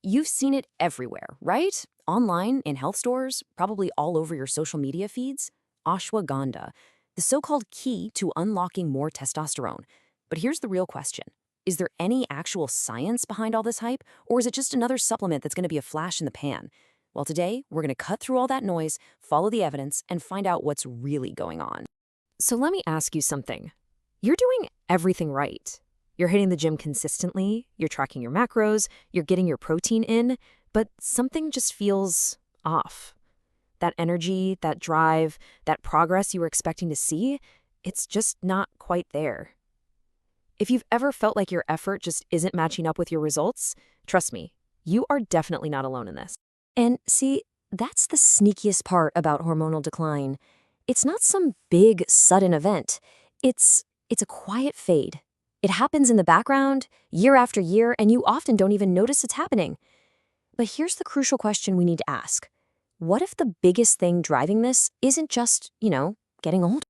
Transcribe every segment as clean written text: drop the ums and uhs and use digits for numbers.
You've seen it everywhere, right? Online, in health stores, probably all over your social media feeds. Ashwagandha, the so-called key to unlocking more testosterone. But here's the real question. Is there any actual science behind all this hype, or is it just another supplement that's going to be a flash in the pan? Well, today, we're going to cut through all that noise, follow the evidence, and find out what's really going on. So let me ask you something. You're doing everything right. You're hitting the gym consistently, you're tracking your macros, you're getting your protein in, but something just feels off. That energy, that drive, that progress you were expecting to see, it's just not quite there. If you've ever felt like your effort just isn't matching up with your results, trust me, you are definitely not alone in this. And see, that's the sneakiest part about hormonal decline. It's not some big, sudden event. It's a quiet fade. It happens in the background, year after year, and you often don't even notice it's happening. But here's the crucial question we need to ask. What if the biggest thing driving this isn't just, getting older?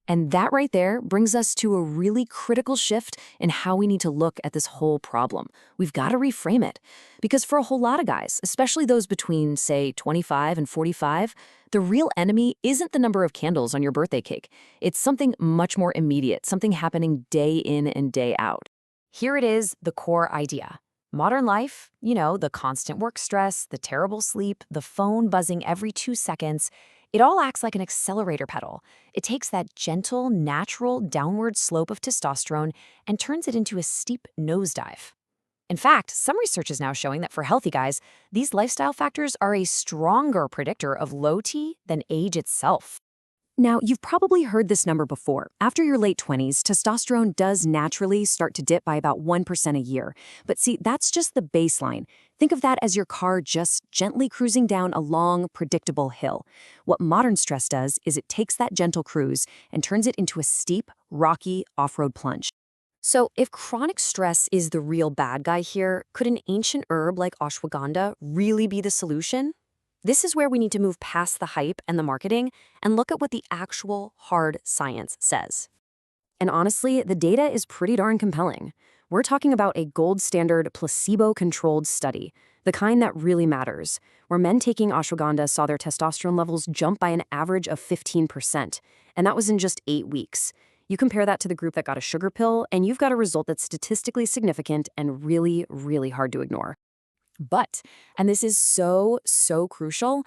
And that right there brings us to a really critical shift in how we need to look at this whole problem. We've got to reframe it. Because for a whole lot of guys, especially those between, say, 25 and 45, the real enemy isn't the number of candles on your birthday cake. It's something much more immediate, something happening day in and day out. Here it is, the core idea. Modern life, the constant work stress, the terrible sleep, the phone buzzing every 2 seconds, it all acts like an accelerator pedal. It takes that gentle, natural downward slope of testosterone and turns it into a steep nosedive. In fact, some research is now showing that for healthy guys, these lifestyle factors are a stronger predictor of low T than age itself. Now, you've probably heard this number before. After your late 20s, testosterone does naturally start to dip by about 1% a year. But see, that's just the baseline. Think of that as your car just gently cruising down a long, predictable hill. What modern stress does is it takes that gentle cruise and turns it into a steep, rocky off-road plunge. So if chronic stress is the real bad guy here, could an ancient herb like ashwagandha really be the solution? This is where we need to move past the hype and the marketing and look at what the actual hard science says. And honestly, the data is pretty darn compelling. We're talking about a gold standard placebo-controlled study, the kind that really matters, where men taking ashwagandha saw their testosterone levels jump by an average of 15%, and that was in just 8 weeks. You compare that to the group that got a sugar pill, and you've got a result that's statistically significant and really, really hard to ignore. But, and this is so crucial,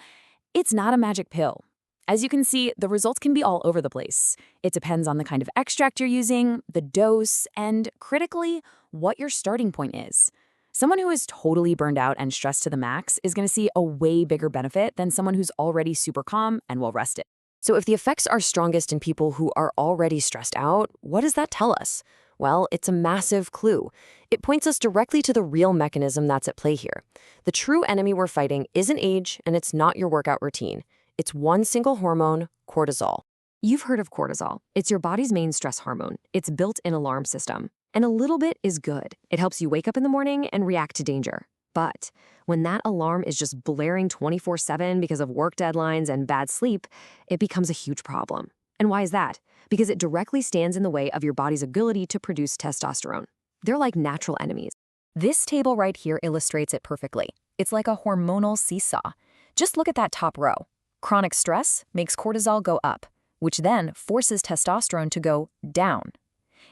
it's not a magic pill. As you can see, the results can be all over the place. It depends on the kind of extract you're using, the dose, and critically, what your starting point is. Someone who is totally burned out and stressed to the max is going to see a way bigger benefit than someone who's already super calm and well-rested. So if the effects are strongest in people who are already stressed out, what does that tell us? Well, it's a massive clue. It points us directly to the real mechanism that's at play here. The true enemy we're fighting isn't age, and it's not your workout routine. It's one single hormone, cortisol. You've heard of cortisol. It's your body's main stress hormone. It's built-in alarm system. And a little bit is good. It helps you wake up in the morning and react to danger. But when that alarm is just blaring 24/7 because of work deadlines and bad sleep, it becomes a huge problem. And why is that? Because it directly stands in the way of your body's ability to produce testosterone. They're like natural enemies. This table right here illustrates it perfectly. It's like a hormonal seesaw. Just look at that top row. Chronic stress makes cortisol go up, which then forces testosterone to go down.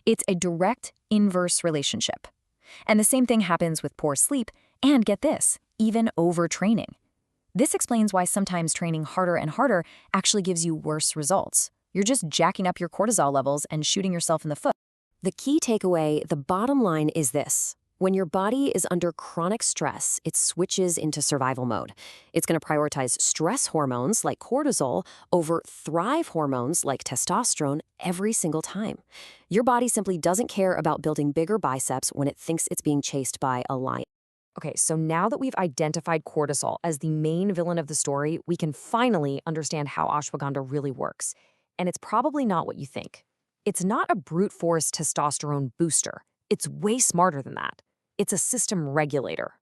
It's a direct inverse relationship. And the same thing happens with poor sleep and, get this, even overtraining. This explains why sometimes training harder and harder actually gives you worse results. You're just jacking up your cortisol levels and shooting yourself in the foot. The key takeaway, the bottom line is this. When your body is under chronic stress, it switches into survival mode. It's going to prioritize stress hormones like cortisol over thrive hormones like testosterone every single time. Your body simply doesn't care about building bigger biceps when it thinks it's being chased by a lion. Okay, so now that we've identified cortisol as the main villain of the story, we can finally understand how ashwagandha really works. And it's probably not what you think. It's not a brute force testosterone booster. It's way smarter than that. It's a system regulator.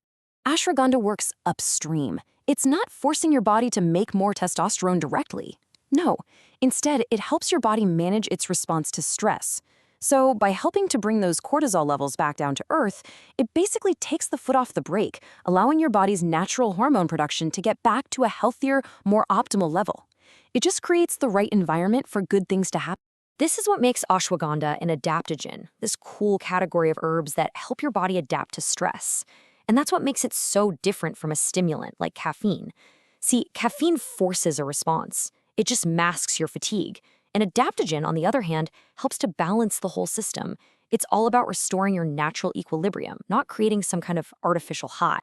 Ashwagandha works upstream. It's not forcing your body to make more testosterone directly. No, instead, it helps your body manage its response to stress. So, by helping to bring those cortisol levels back down to earth, it basically takes the foot off the brake, allowing your body's natural hormone production to get back to a healthier, more optimal level. It just creates the right environment for good things to happen. This is what makes ashwagandha an adaptogen, this cool category of herbs that help your body adapt to stress. And that's what makes it so different from a stimulant like caffeine. See, caffeine forces a response. It just masks your fatigue. An adaptogen, on the other hand, helps to balance the whole system. It's all about restoring your natural equilibrium, not creating some kind of artificial high.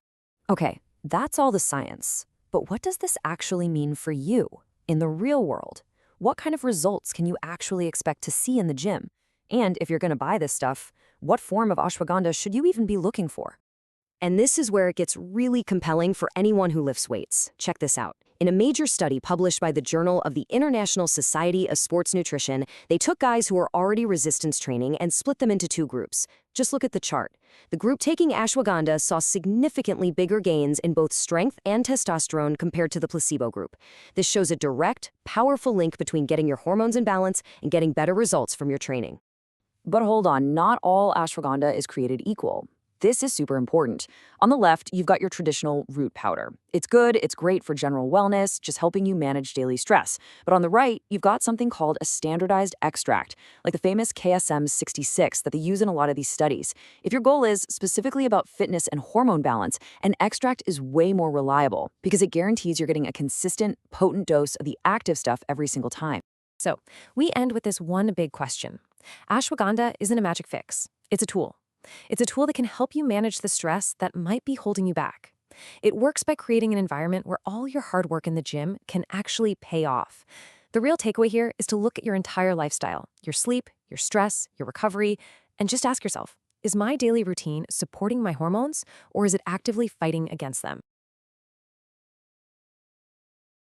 Okay, that's all the science. But what does this actually mean for you in the real world? What kind of results can you actually expect to see in the gym? And if you're going to buy this stuff, what form of ashwagandha should you even be looking for? And this is where it gets really compelling for anyone who lifts weights. Check this out. In a major study published by the Journal of the International Society of Sports Nutrition, they took guys who were already resistance training and split them into two groups. Just look at the chart. The group taking ashwagandha saw significantly bigger gains in both strength and testosterone compared to the placebo group. This shows a direct, powerful link between getting your hormones in balance and getting better results from your training. But hold on, not all ashwagandha is created equal. This is super important. On the left, you've got your traditional root powder. It's good, it's great for general wellness, just helping you manage daily stress. But on the right, you've got something called a standardized extract, like the famous KSM 66 that they use in a lot of these studies. If your goal is specifically about fitness and hormone balance, an extract is way more reliable because it guarantees you're getting a consistent, potent dose of the active stuff every single time. So, we end with this one big question. Ashwagandha isn't a magic fix. It's a tool. It's a tool that can help you manage the stress that might be holding you back. It works by creating an environment where all your hard work in the gym can actually pay off. The real takeaway here is to look at your entire lifestyle, your sleep, your stress, your recovery, and just ask yourself, is my daily routine supporting my hormones, or is it actively fighting against them?